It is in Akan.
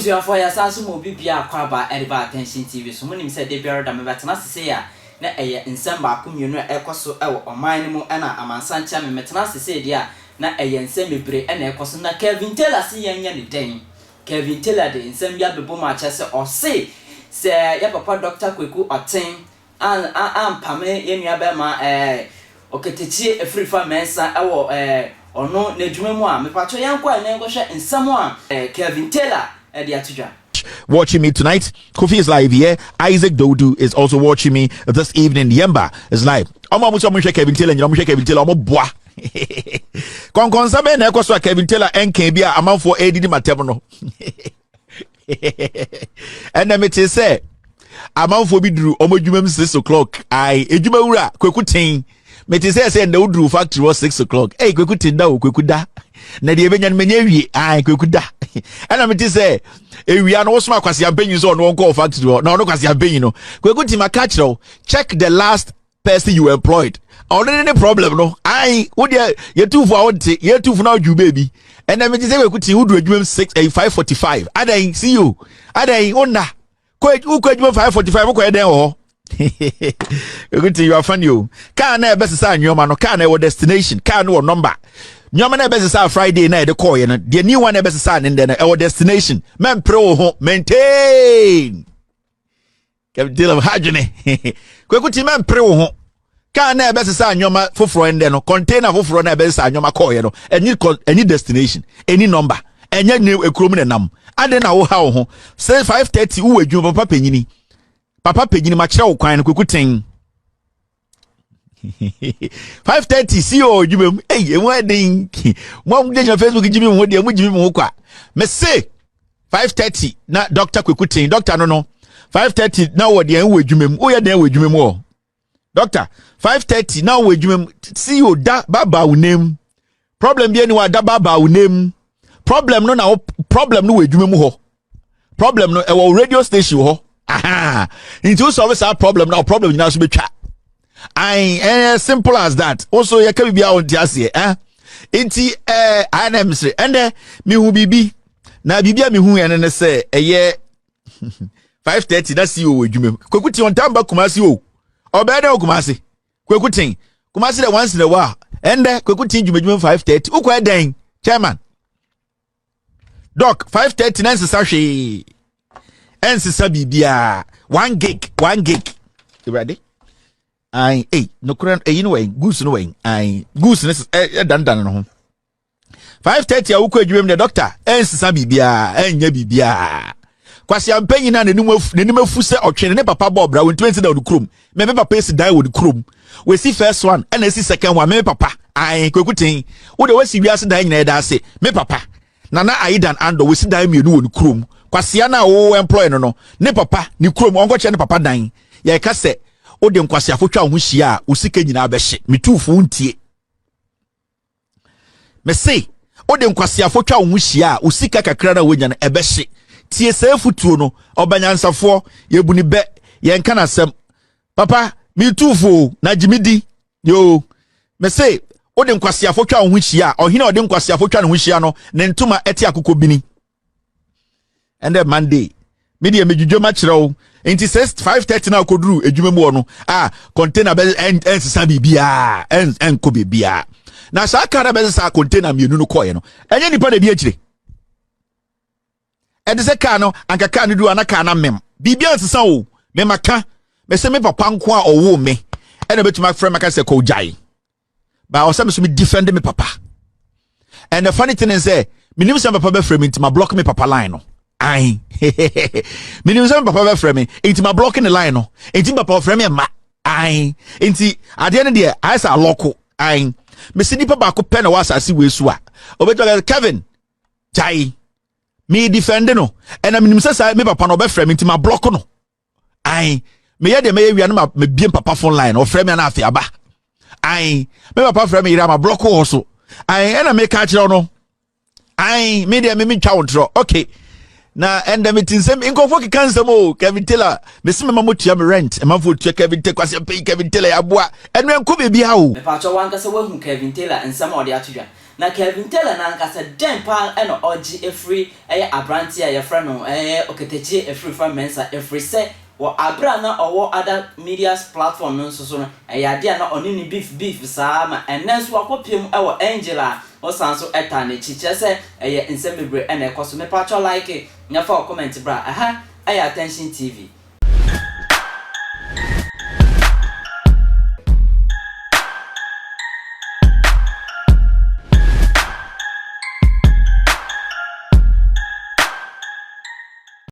Abusia for ya sansu mo bibia kwaba Ediba Attention TV so munim se de biara da me betena sese ya na eye nsem ba ko mienu ekoso ewo oman mu na amansancha me metena sese dia na eye nsem bebre na ekoso na Kevin Taylor se yenya ne den Kevin Taylor de nsem bia bebo ma chese o se ya papa Dr. Kwaku Oteng an pame yenua be ma Okatakyie Afrifa mensa ewo ono na dwuma mu a me pacho yanko na ngohwe nsem a Kevin Taylor watching me tonight. Kofi is live here. Isaac Dodu is also watching me this evening. Yemba is live. Kevin Taylor, Kevin Taylor, boa. Sabe na ekoso Kevin Taylor NK bia amanfo edidi matem no. And them it is say amanfo bi duru omodwumam 6 o'clock. Ai edwuma wura Kwaku ten. Me te say na uduru factory was 6 o'clock. Hey Kwaku ten da o Kwaku da. Na de ebenya menye wie ai Kwaku da. And I'm to say, we are no smart because you're paying on one call factory. No, because you're paying. No, we go to my catch. Check the last person you employed. Already any problem. No, would you 2 for out, you're 2 for now, you baby. And I'm to say, we could see who do you 5:45. I don't see you. I don't wonder. Who could you 5:45? Okay, then oh. We go to your friend you. Can't never best sign your man. Can't never destination. Can't no number. Nyoma na best say Friday night the call you the new one best say in there our destination men pro ho maintain Kevin Taylor hajene Kwaku ti men pro ho ka na best say nyoma foforo in there no container foforo na best say nyoma call you no any destination any number enya new ekrom na nam ade na wo ha wo ho say 5:30 wo adwu papa panyini ma kire wo kwan no Kwaku ten 5:30 see you jumem eh wedding mom dey your Facebook jimmy mo dey mo jimmy mo kwa me say 5:30 na Dr. Kwaku ten doctor no 5:30 na wo dey wo jumem wo ye dey wo jumem wo doctor 5:30 na wo jumem see you da baba wo name problem bi anywhere da baba wo name problem no na problem no wo jumem ho problem no e wo radio station ho aha into solve that problem now problem na so betwa simple as that. Also, you can be out there, Inti I say, and me who be na bibia me who and say a year 5:30. That's you. Kwaku ti on time back Kumasi o. Obede o Kumasi. Kwaku tin. Kumasi the once in a while. And Kwaku tin you 5:30. Ukwa den chairman. Doc 5:30 nansi sashi. Ensi sabibia 1 gig. You ready? No current you know goose no way goose dan no 5:30 awukọ adwum the doctor ensisa bibia enya bibia kwasi ampanyi na nenim afu se otwene ne papa bob bra 20 da odukrum me papa esi die odukrum we see first one and esi second one me papa Kwaku ten wo de wasi wiase dan nyina da ase me papa nana aidan ando we see die mienu odukrum kwasi na wo employ no ne papa ni krum onko che ne papa dan ye ka se o de nkwase afotwa ho hia usika nyina abehye metufo ntie me say o de nkwase afotwa ho hia usika kakra na wonya na ebehye tie sefutuo no obanyansafo yebuni be yenka na sem papa metufo na jimidi yo me say o de nkwase afotwa ho hia ohina o de nkwase afotwa ho hia no ne ntoma eti akoko bini and then Monday media mejudwo ma kireo enti 5:30 na koduru edwuma mu no container be ensisa bibia enko bibia na sa kara be sa container mienu no koye no enye nipa na bi akire ede se ka no anka ka no du anaka na mem bibia ensisa o me maka me se me papa nko a owo me ene betuma frame maka se ko jai ba o se me so me defend me papa and the funny thing is say me nim se papa be frame inti ma block me papa line no Minimum papa be frame me. Inti ma blocking the line no. Inti papa frame me ma. Inti at the end there I say loko. Me see nipa ba ko pen na wasasi we so a. Obeto Kevin. Jai. Me defend no. And I minimum say me papa no be frame inti ma block no. Me ye de me wi na me biem papa phone line or frame na afi aba. Me papa frame me ira ma block also. And me catch no. Me de me twa wontro. Okay. Na enda metinsem inkofo kikansa mo Kevin Taylor mesime mamotua me rent emafo tua Kevin Taylor kwase pay Kevin Taylor yaboa enu enko bebi ha o me pa cho wanka se wahu Kevin Taylor ensam ode atodwa na Kevin Taylor na nkasa den pa e no oji efri abranti a ye frɛ no Okatakyie efri fa mensa efri se wo abra na owo other media platform no so no ade na oni ni beef saa ma enenso akopiem wo Angela o sanso eta na chiche se nsem bebre na ekoso me pa cho like nya fa comment bra aha attention TV